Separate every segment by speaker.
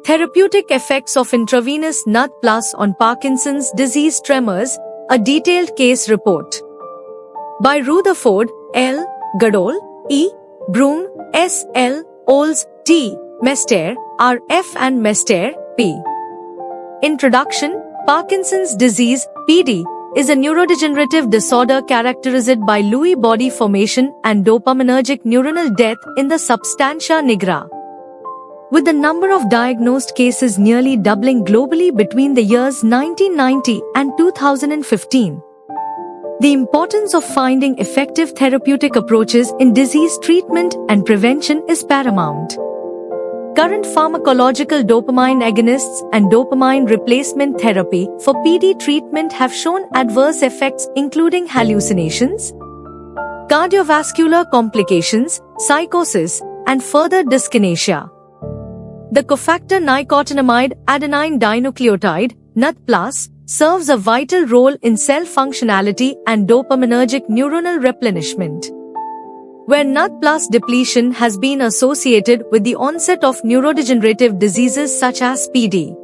Speaker 1: Therapeutic effects of intravenous NAD+ on Parkinson's disease tremors, a detailed case report. By Rutherford, L. Goodall, E. Broom, S. L. Oles, T. Mester, R. F. and Mester, P. Introduction. Parkinson's disease, PD, is a neurodegenerative disorder characterized by Lewy body formation and dopaminergic neuronal death in the substantia nigra. With the number of diagnosed cases nearly doubling globally between the years 1990 and 2015. The importance of finding effective therapeutic approaches in disease treatment and prevention is paramount. Current pharmacological dopamine agonists and dopamine replacement therapy for PD treatment have shown adverse effects including hallucinations, cardiovascular complications, psychosis, and further dyskinesia. The cofactor nicotinamide adenine dinucleotide, NAD+, serves a vital role in cell functionality and dopaminergic neuronal replenishment, where NAD+ depletion has been associated with the onset of neurodegenerative diseases such as PD.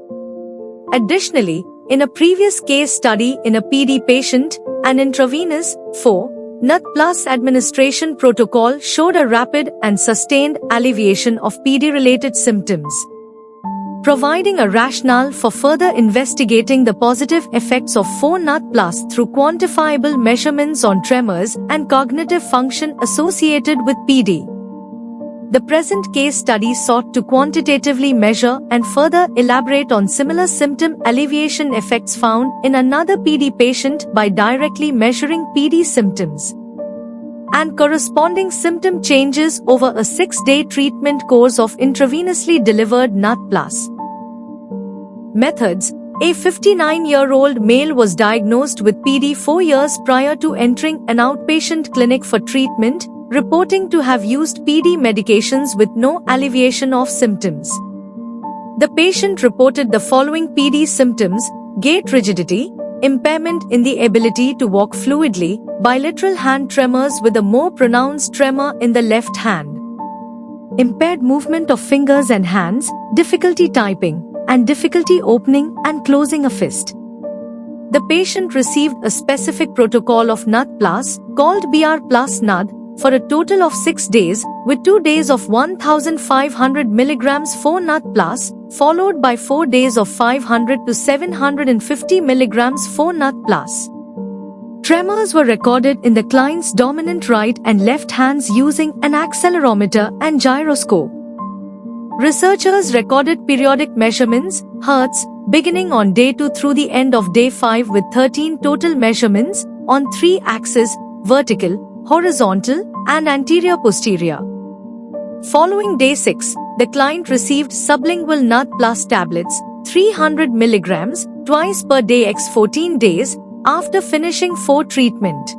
Speaker 1: Additionally, in a previous case study in a PD patient, an intravenous 4-NAD+ administration protocol showed a rapid and sustained alleviation of PD-related symptoms, providing a rationale for further investigating the positive effects of 4-NAD+ through quantifiable measurements on tremors and cognitive function associated with PD. The present case study sought to quantitatively measure and further elaborate on similar symptom alleviation effects found in another PD patient by directly measuring PD symptoms and corresponding symptom changes over a 6-day treatment course of intravenously delivered NAD+. Methods. A 59-year-old male was diagnosed with PD 4 years prior to entering an outpatient clinic for treatment, reporting to have used PD medications with no alleviation of symptoms. The patient reported the following PD symptoms: gait rigidity, impairment in the ability to walk fluidly, bilateral hand tremors with a more pronounced tremor in the left hand, impaired movement of fingers and hands, difficulty typing, and difficulty opening and closing a fist. The patient received a specific protocol of NAD+, called BR plus NAD, for a total of 6 days, with 2 days of 1500 mg 4-NAD+, followed by 4 days of 500 to 750 mg 4-NAD+. Tremors were recorded in the client's dominant right and left hands using an accelerometer and gyroscope. Researchers recorded periodic measurements, Hertz, beginning on day 2 through the end of day 5 with 13 total measurements, on 3 axes, vertical, horizontal, and anterior-posterior. Following day 6, the client received sublingual NAD+ tablets, 300 mg, twice per day x 14 days, after finishing 4 treatment.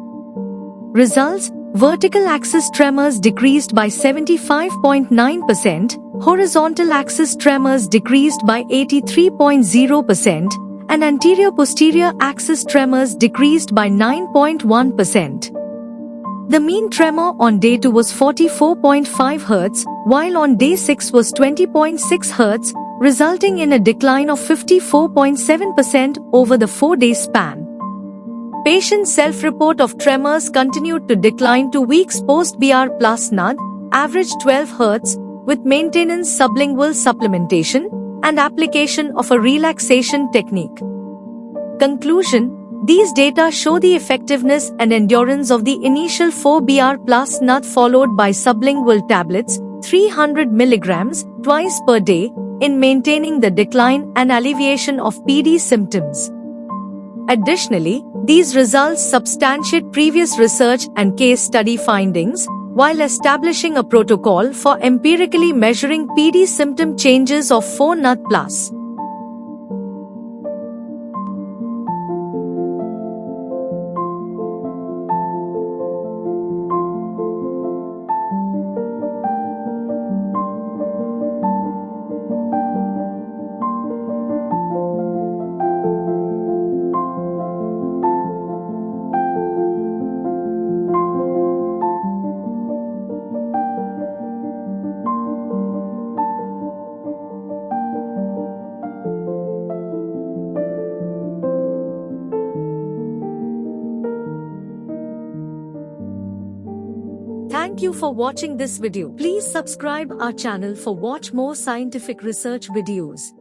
Speaker 1: Results: vertical axis tremors decreased by 75.9%, horizontal axis tremors decreased by 83.0%, and anterior-posterior axis tremors decreased by 9.1%. The mean tremor on day 2 was 44.5 Hz, while on day 6 was 20.6 Hz, resulting in a decline of 54.7% over the 4-day span. Patient self-report of tremors continued to decline 2 weeks post-BR plus NAD, average 12 Hz, with maintenance sublingual supplementation and application of a relaxation technique. Conclusion: these data show the effectiveness and endurance of the initial 4-BR plus NAD followed by sublingual tablets, 300 mg, twice per day, in maintaining the decline and alleviation of PD symptoms. Additionally, these results substantiate previous research and case study findings, while establishing a protocol for empirically measuring PD symptom changes of 4-NAD+. Thank you for watching this video. Please subscribe our channel for watch more scientific research videos.